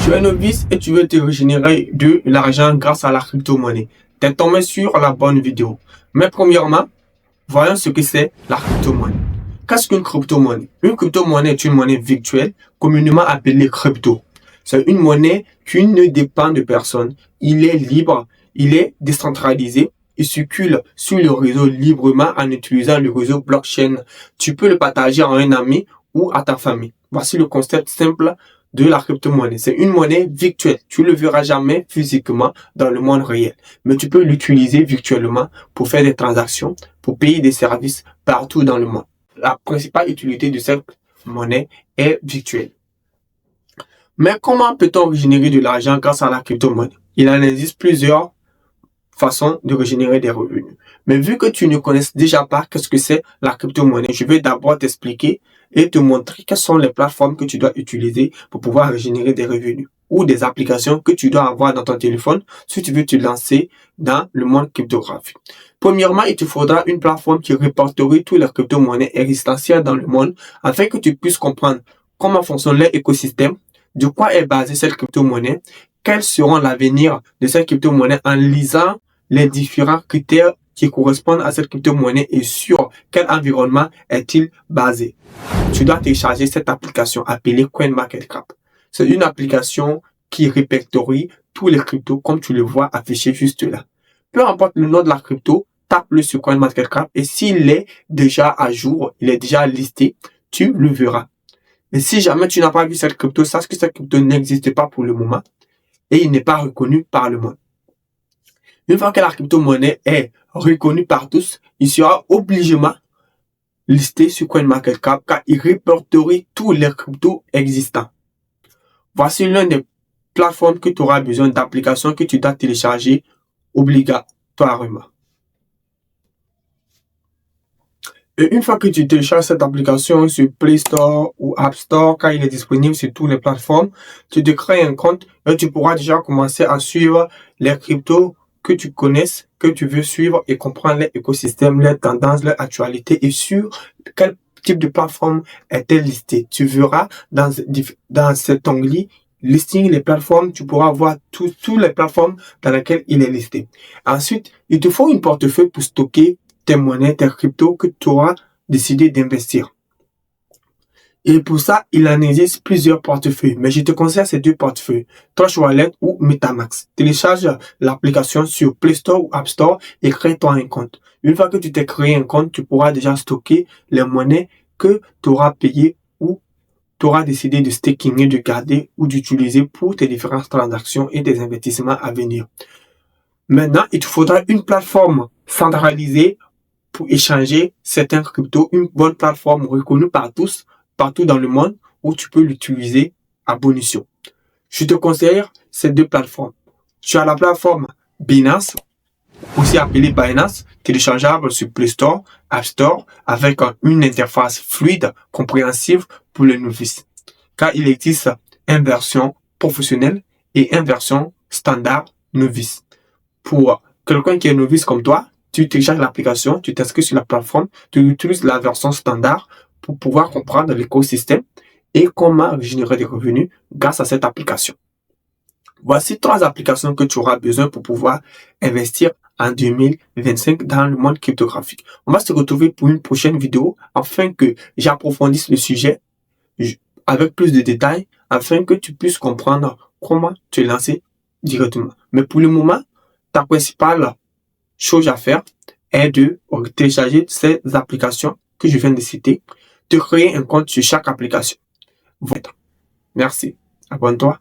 Tu es novice et tu veux te régénérer de l'argent grâce à la crypto-monnaie. Tu es tombé sur la bonne vidéo. Mais premièrement, voyons ce que c'est la crypto-monnaie. Qu'est-ce qu'une crypto-monnaie? Une crypto-monnaie est une monnaie virtuelle, communément appelée crypto. C'est une monnaie qui ne dépend de personne. Il est libre, il est décentralisé, il circule sur le réseau librement en utilisant le réseau blockchain. Tu peux le partager à un ami ou à ta famille. Voici le concept simple de la crypto-monnaie. C'est une monnaie virtuelle. Tu ne le verras jamais physiquement dans le monde réel. Mais tu peux l'utiliser virtuellement pour faire des transactions, pour payer des services partout dans le monde. La principale utilité de cette monnaie est virtuelle. Mais comment peut-on régénérer de l'argent grâce à la crypto-monnaie? Il en existe plusieurs façons de régénérer des revenus. Mais vu que tu ne connais déjà pas qu'est-ce que c'est la crypto-monnaie, je vais d'abord t'expliquer et te montrer quelles sont les plateformes que tu dois utiliser pour pouvoir régénérer des revenus ou des applications que tu dois avoir dans ton téléphone si tu veux te lancer dans le monde cryptographique. Premièrement, il te faudra une plateforme qui répertorie toutes les crypto-monnaies existentielles dans le monde afin que tu puisses comprendre comment fonctionne l'écosystème, de quoi est basée cette crypto-monnaie, quels seront l'avenir de cette crypto-monnaie en lisant les différents critères qui correspondent à cette crypto-monnaie et sur quel environnement est-il basé. Tu dois télécharger cette application appelée CoinMarketCap. C'est une application qui répertorie tous les cryptos comme tu le vois affiché juste là. Peu importe le nom de la crypto, tape-le sur CoinMarketCap et s'il est déjà à jour, il est déjà listé, tu le verras. Et si jamais tu n'as pas vu cette crypto, sache que cette crypto n'existe pas pour le moment et il n'est pas reconnu par le monde. Une fois que la crypto-monnaie est reconnue par tous, il sera obligatoirement listé sur CoinMarketCap car il répertorie tous les cryptos existants. Voici l'une des plateformes que tu auras besoin d'applications que tu dois télécharger obligatoirement. Et une fois que tu télécharges cette application sur Play Store ou App Store, car il est disponible sur toutes les plateformes, tu te crées un compte et tu pourras déjà commencer à suivre les cryptos que tu connaisses, que tu veux suivre et comprendre les écosystèmes, les tendances, les actualités et sur quel type de plateforme est-elle listée. Tu verras dans cet onglet listing les plateformes, tu pourras voir toutes les plateformes dans lesquelles il est listé. Ensuite, il te faut une portefeuille pour stocker tes monnaies, tes cryptos que tu auras décidé d'investir. Et pour ça, il en existe plusieurs portefeuilles. Mais je te conseille ces deux portefeuilles, Trust Wallet ou MetaMask. Télécharge l'application sur Play Store ou App Store et crée-toi un compte. Une fois que tu t'es créé un compte, tu pourras déjà stocker les monnaies que tu auras payées ou tu auras décidé de staking et de garder ou d'utiliser pour tes différentes transactions et des investissements à venir. Maintenant, il te faudra une plateforme centralisée pour échanger certains cryptos, une bonne plateforme reconnue par tous, partout dans le monde, où tu peux l'utiliser à bon escient. Je te conseille ces deux plateformes. Tu as la plateforme Binance, aussi appelée Binance, téléchargeable sur Play Store, App Store, avec une interface fluide, compréhensive pour les novices. Car il existe une version professionnelle et une version standard novice. Pour quelqu'un qui est novice comme toi, tu télécharges l'application, tu t'inscris sur la plateforme, tu utilises la version standard pour pouvoir comprendre l'écosystème et comment générer des revenus grâce à cette application. Voici 3 applications que tu auras besoin pour pouvoir investir en 2025 dans le monde cryptographique. On va se retrouver pour une prochaine vidéo afin que j'approfondisse le sujet avec plus de détails afin que tu puisses comprendre comment te lancer directement. Mais pour le moment, ta principale chose à faire est de télécharger ces applications que je viens de citer, de créer un compte sur chaque application. Voilà. Merci. Abonne-toi.